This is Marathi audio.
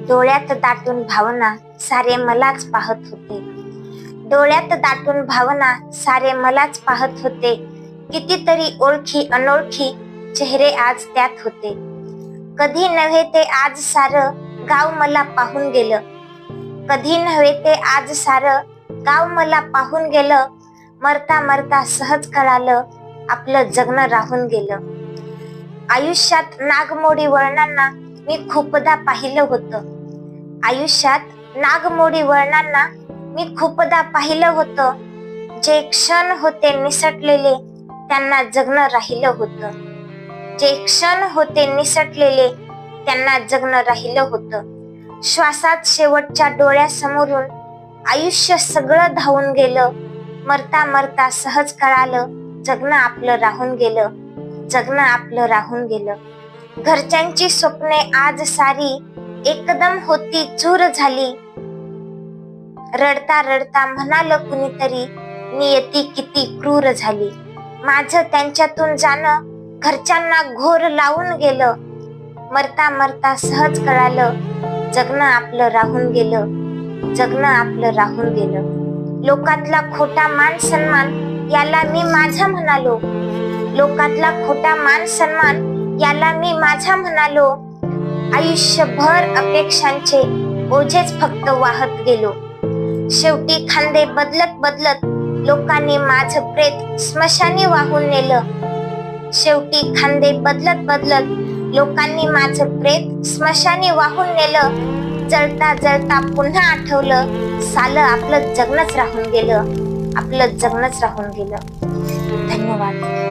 डोळ्यात दाटून भावना सारे मलाच पाहत होते. डोळ्यात दाटून भावना सारे मलाच पाहत होते. कितीतरी ओळखी अनोळखी चेहरे आज त्यात होते. कधी नव्हे ते आज सारं गाव मला पाहून गेलं. कधी नव्हे ते आज सारं गाव मला पाहून गेलं. मरता मरता सहज कळालं आपलं जगणं राहून गेलं. आयुष्यात नागमोडी वळणांना मी खूपदा पाहिलं होतं. आयुष्यात नागमोडी वळणांना मी खूपदा पाहिलं होतं. जे क्षण होते निसटलेले त्यांना जगणं राहिलं होतं. जे क्षण होते निसटलेले त्यांना जगणं राहिलं होतं. श्वासात शेवटच्या डोळ्यासमोरून आयुष्य सगळं धावून गेलं. मरता मरता सहज कळालं जगणं आपलं राहून गेलं. जगणं आपलं राहून गेलं. घरच्यांची स्वप्ने आज सारी एकदम होती चूर झाली. रडता रडता म्हणालं कुणीतरी नियती किती क्रूर झाली. माझं त्यांच्यातून जाणं घरच्यांना घोर लावून गेलं. मरता मरता सहज कळालं जगणं आपलं राहून गेलं. जगणं आपलं राहून गेलं. लोकातला खोटा मान सन्मान याला मी माझा म्हणालो. लोकातला खोटा मान सन्मान याला मी माझा म्हणालो. आयुष्यभर अपेक्षांचे ओझेच फक्त वाहत गेलो. शेवटी खांदे बदलत बदलत लोकांनी माझं प्रेत स्मशानी वाहून नेलं. शेवटी खांदे बदलत बदलत लोकांनी माझं प्रेत स्मशानी वाहून नेलं. जळता जळता पुन्हा आठवलं सालं आपलं जगणंच राहून गेलं. आपलं जगणंच राहून गेलं. धन्यवाद.